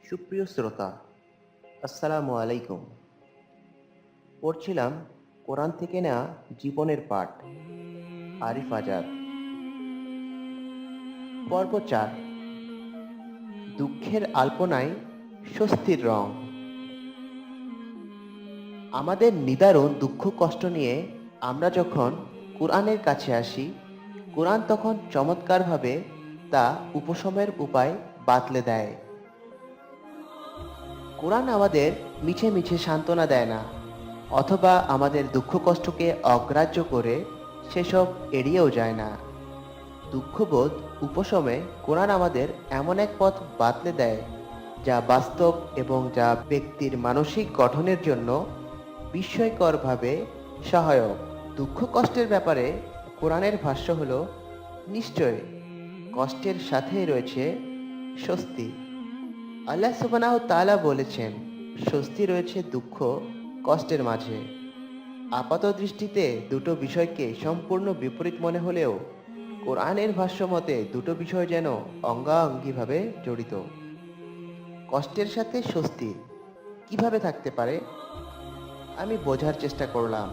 সুপ্রিয় শ্রোতা, আসসালামু আলাইকুম। পড়ছিলাম কোরআন থেকে নেওয়া জীবনের পাঠ, আরিফ আজাদ। পর্ব 4, দুঃখের আলপনায় স্বস্তির রং। আমাদের নিদারুণ দুঃখ কষ্ট নিয়ে আমরা যখন কোরআনের কাছে আসি, কোরআন তখন চমৎকারভাবে তা উপশমের উপায় বাতলে দেয়। কোরআন আমাদের মিছে মিছে সান্ত্বনা দেয় না, অথবা আমাদের দুঃখ কষ্টকে অগ্রাহ্য করে সেসব এড়িয়েও যায় না। দুঃখবোধ উপশমে কোরআন আমাদের এমন এক পথ বাতলে দেয় যা বাস্তব এবং যা ব্যক্তির মানসিক গঠনের জন্য বিস্ময়করভাবে সহায়ক। দুঃখ কষ্টের ব্যাপারে কোরআনের ভাষ্য হল, নিশ্চয় কষ্টের সাথেই রয়েছে স্বস্তি। আল্লাহ সুবহানাহু তাআলা বলেছেন, স্বস্তি রয়েছে দুঃখ কষ্টের মাঝে। আপাত দৃষ্টিতে দুটো বিষয়কে সম্পূর্ণ বিপরীত মনে হলেও কোরআনের ভাষ্য মতে দুটো বিষয় যেন অঙ্গাঅঙ্গিভাবে জড়িত। কষ্টের সাথে স্বস্তি কিভাবে থাকতে পারে আমি বোঝার চেষ্টা করলাম।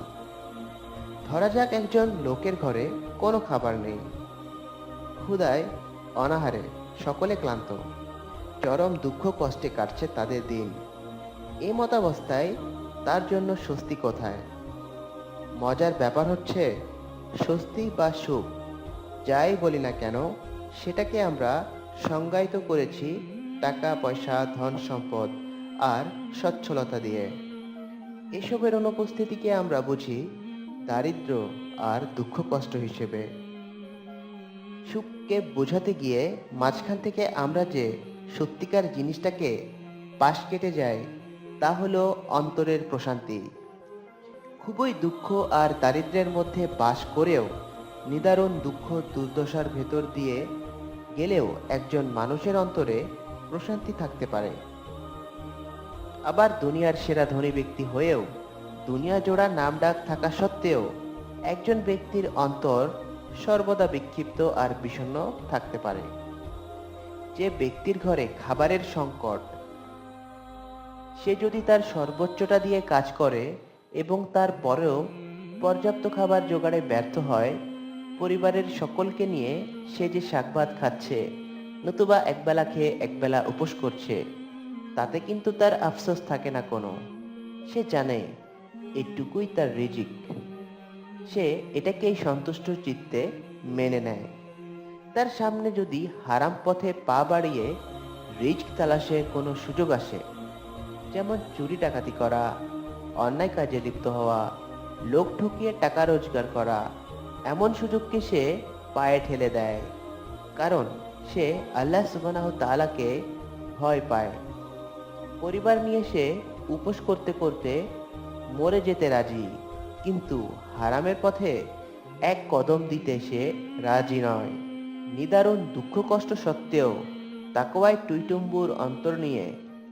ধরা যাক একজন লোকের ঘরে কোনো খাবার নেই, ক্ষুধায় অনাহারে সকলে ক্লান্ত, চরম দুঃখ কষ্টে কাটছে তাদের দিন। এই মতাবস্থায় তার জন্য স্বস্তি কোথায়? মজার ব্যাপার হচ্ছে, স্বস্তি বা সুখ যাই বলি না কেন, সেটাকে আমরা সংজ্ঞায়িত করেছি টাকা পয়সা, ধন সম্পদ আর সচ্ছলতা দিয়ে। এসবের অনুপস্থিতিকে আমরা বুঝি দারিদ্র্য আর দুঃখ কষ্ট হিসেবে। সুখকে বোঝাতে গিয়ে মাঝখান থেকে আমরা যে সত্যিকার জিনিসটাকে পাশ কেটে যাই, তা হলো অন্তরের প্রশান্তি। খুবই দুঃখ আর দারিদ্র্যের মধ্যে বাস করেও নিদারুণ দুঃখ দুর্দশার ভেতর দিয়ে গেলেও একজন মানুষের অন্তরে প্রশান্তি থাকতে পারে। আবার দুনিয়ার সেরা ধনী ব্যক্তি হয়েও দুনিয়া জোড়া নামডাক থাকা সত্ত্বেও একজন ব্যক্তির অন্তর সর্বদা বিক্ষিপ্ত আর বিষণ্ণ থাকতে পারে। যে ব্যক্তির ঘরে খাবারের সংকট, সে যদি তার সর্বোচ্চটা দিয়ে কাজ করে এবং তারপরেও পর্যাপ্ত খাবার জোগাড়ে ব্যর্থ হয়, পরিবারের সকলকে নিয়ে সে যে শাকভাত খাচ্ছে, নতুবা একবেলা খেয়ে একবেলা উপোস করছে, তাতে কিন্তু তার আফসোস থাকে না কোনো। সে জানে এটুকুই তার রিজিক। সে এটাকেই সন্তুষ্ট চিত্তে মেনে নেয়। তার সামনে যদি হারাম পথে পা বাড়িয়ে রিজক তালাশের কোনো সুযোগ আসে, যেমন চুরি ডাকাতি করা, অন্যায় কাজে লিপ্ত হওয়া, লোক ঠকিয়ে টাকা রোজগার করা, এমন সুযোগকে সে পায়ে ঠেলে দেয়। কারণ সে আল্লাহ সুবহানাহু তাআলাকে ভয় পায়। পরিবার নিয়ে সে উপোস করতে করতে মরে যেতে রাজি, কিন্তু হারামের পথে এক কদম দিতে সে রাজি নয়। নিদারুণ দুঃখ কষ্ট সত্ত্বেও তাকওয়ায় টুইটুম্বুর অন্তর নিয়ে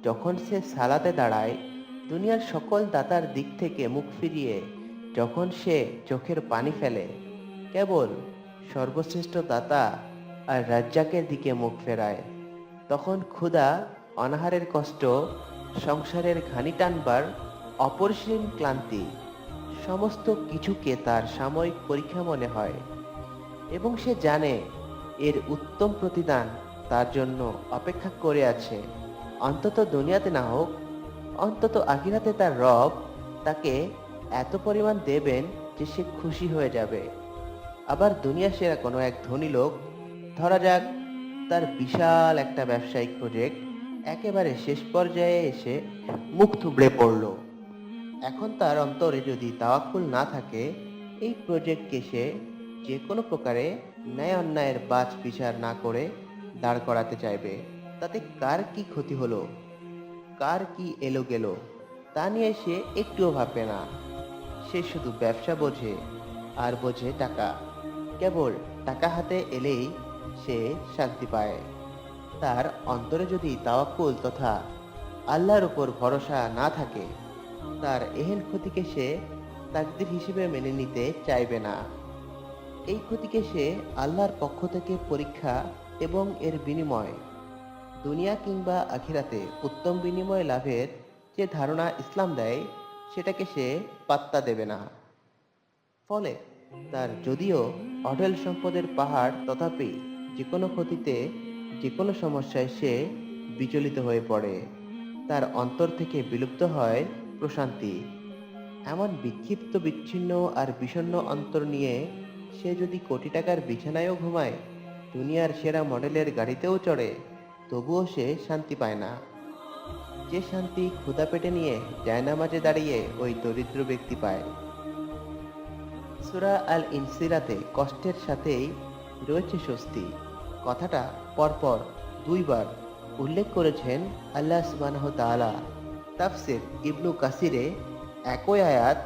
যখন সে সালাতে দাঁড়ায়, দুনিয়ার সকল দাতার দিক থেকে মুখ ফিরিয়ে যখন সে চোখের পানি ফেলে, কেবল সর্বশ্রেষ্ঠ দাতা আর রাজ্জাকের দিকে মুখ ফেরায়, তখন ক্ষুধা, অনাহারের কষ্ট, সংসারের ঘানি টানবার অপরিসীম ক্লান্তি সমস্ত কিছুকে তার সাময়িক পরীক্ষা মনে হয় এবং সে জানে এর উত্তম প্রতিদান তার জন্য অপেক্ষা করে আছে। অন্তত দুনিয়াতে না হোক, অন্তত আখিরাতে তার রব তাকে এত পরিমাণ দেবেন যে সে খুশি হয়ে যাবে। আবার দুনিয়া সেরা কোনো এক ধনী লোক, ধরা যাক তার বিশাল একটা ব্যবসায়িক প্রজেক্ট একেবারে শেষ পর্যায়ে এসে মুখ থুবড়ে পড়ল। এখন তার অন্তরে যদি তাওয়াক্কুল না থাকে, এই প্রজেক্টকে সে যে কোনো প্রকারে ন্যায় অন্যায়ের বাছ বিচার না করে দাঁড় করাতে চাইবে। তাতে কার কি ক্ষতি হলো, কার কি এলো গেল, তা নিয়ে সে একটুও ভাববে না। সে শুধু ব্যবসা বোঝে আর বোঝে টাকা। কেবল টাকা হাতে এলেই সে শান্তি পায়। তার অন্তরে যদি তাওয়াক্কুল তথা আল্লাহর উপর ভরসা না থাকে, তার এহেন ক্ষতিকে সে তাকদীর হিসেবে মেনে নিতে চাইবে না। এই ক্ষতিকে সে আল্লাহর পক্ষ থেকে পরীক্ষা এবং এর বিনিময় দুনিয়া কিংবা আখিরাতে উত্তম বিনিময় লাভের যে ধারণা ইসলাম দেয় সেটাকে সে পাত্তা দেবে না। ফলে তার যদিও অঢেল সম্পদের পাহাড়, তথাপি যে কোনো ক্ষতিতে, যে কোনো সমস্যায় সে বিচলিত হয়ে পড়ে। তার অন্তর থেকে বিলুপ্ত হয় প্রশান্তি। এমন বিক্ষিপ্ত, বিচ্ছিন্ন আর বিষণ্ণ অন্তর নিয়ে সে যদি কোটি টাকার বিছানায়ও ঘুমায়, দুনিয়ার সেরা মডেলের গাড়িতেও চড়ে, তবুও সে শান্তি পায় না। যে শান্তি ক্ষুধা পেটে নিয়ে জায়নামাজে দাঁড়িয়ে ওই দরিদ্র ব্যক্তি পায়। সূরা আল ইনসিরাতে কষ্টের সাথেই রয়েছে স্বস্তি কথাটা পরপর দুইবার উল্লেখ করেছেন আল্লাহ সুবহানাহু ওয়া তাআলা। তাফসির ইবনু কাসিরে একই আয়াত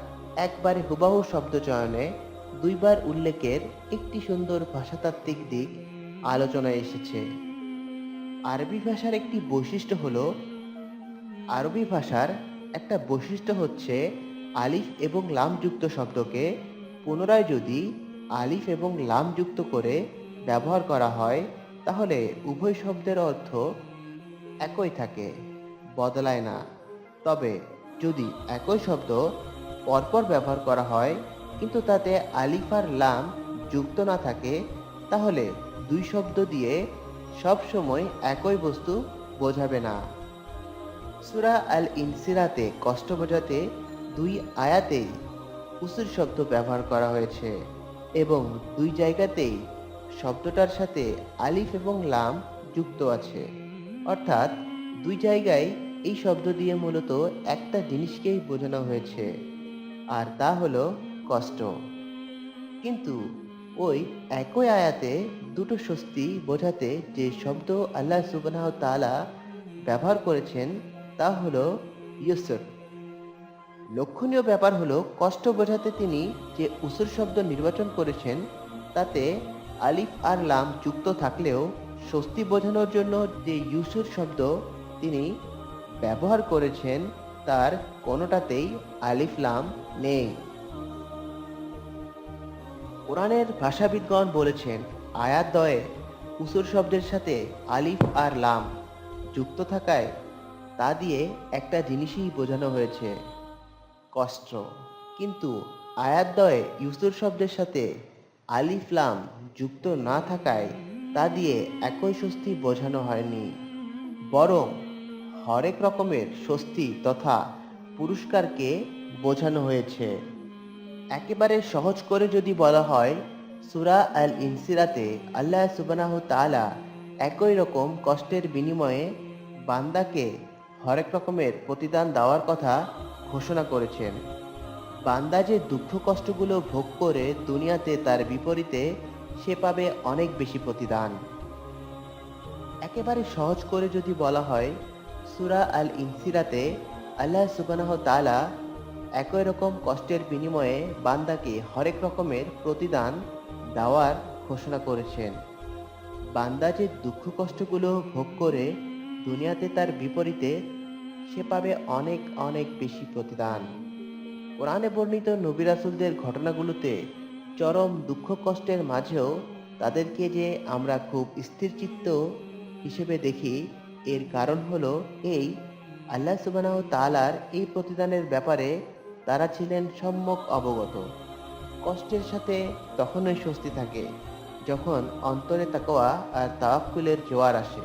একবারে হুবহু শব্দচয়নে দুইবার উল্লেখের একটি সুন্দর ভাষাতাত্ত্বিক দিক আলোচনায় এসেছে। আরবি ভাষার একটি বৈশিষ্ট্য হলো আরবি ভাষার একটা বৈশিষ্ট্য হচ্ছে আলিফ এবং লাম যুক্ত শব্দকে পুনরায় যদি আলিফ এবং লাম যুক্ত করে ব্যবহার করা হয়, তাহলে উভয় শব্দের অর্থ একই থাকে, বদলায় না। তবে যদি একই শব্দ পরপর ব্যবহার করা হয় কিন্তু তাতে আলিফ আর লাম যুক্ত না থাকে, তাহলে দুই শব্দ দিয়ে সব সময় একই বস্তু বোঝাবে না। সূরা আল ইনসিরাতে কষ্ট বোঝাতে দুই আয়াতেই উসুর শব্দ ব্যবহার করা হয়েছে এবং দুই জায়গাতেই শব্দটার সাথে আলিফ এবং লাম যুক্ত আছে। অর্থাৎ দুই জায়গায় এই শব্দ দিয়ে মূলত একটা জিনিসকেই বোঝানো হয়েছে, আর তা হলো কষ্ট। কিন্তু ওই একই আয়াতে দুটো স্বস্তি বোঝাতে যে শব্দ আল্লাহ সুবহানাহু ওয়া তাআলা ব্যবহার করেছেন তা হলো ইউসর। লক্ষণীয় ব্যাপার হলো কষ্ট বোঝাতে তিনি যে উসুর শব্দ নির্বাচন করেছেন তাতে আলিফ আর লাম যুক্ত থাকলেও স্বস্তি বোঝানোর জন্য যে ইউসুর শব্দ তিনি ব্যবহার করেছেন তার কোনোটাতেই আলিফ লাম নেই। কোরআনের ভাষাবিদগণ বলেছেন আয়াত দ্বয়ে উসুর শব্দের সাথে আলিফ আর লাম যুক্ত থাকায় তা দিয়ে একটা জিনিসই বোঝানো হয়েছে, কষ্ট। কিন্তু আয়াত দ্বয়ে ইউসুর শব্দের সাথে আলিফ লাম যুক্ত না থাকায় তা দিয়ে একই স্বস্তি বোঝানো হয়নি, বরং হরেক রকমের স্বস্তি তথা পুরস্কারকে বোঝানো হয়েছে। একেবারে সহজ করে যদি বলা হয়, সূরা আল ইনসিরাতে আল্লাহ সুবহানাহু ওয়া তাআলা একই রকম কষ্টের বিনিময়ে বান্দাকে হরেক রকমের প্রতিদান দেওয়ার কথা ঘোষণা করেছেন। বান্দা যে দুঃখ কষ্টগুলো ভোগ করে দুনিয়াতে, তার বিপরীতে সে পাবে অনেক বেশি প্রতিদান। একেবারে সহজ করে যদি বলা হয়, সূরা আল ইনসিরাতে আল্লাহ সুবহানাহু ওয়া তাআলা একই রকম কষ্টের বিনিময়ে বান্দাকে হরেক রকমের প্রতিদান দেওয়ার ঘোষণা করেছেন। বান্দা যে দুঃখ কষ্টগুলো ভোগ করে দুনিয়াতে, তার বিপরীতে সে পাবে অনেক অনেক বেশি প্রতিদান। কোরআনে বর্ণিত নবী রাসূলদের ঘটনাগুলোতে চরম দুঃখ কষ্টের মাঝেও তাদেরকে যে আমরা খুব স্থিরচিত্ত হিসেবে দেখি, এর কারণ হলো এই আল্লাহ সুবহানাহু ওয়া তাআলার এই প্রতিদানের ব্যাপারে তারা ছিলেন সম্যক অবগত। কষ্টের সাথে তখনই স্বস্তি থাকে যখন অন্তরে তাকওয়া আর তাওয়াক্কুলের জোয়ার আসে।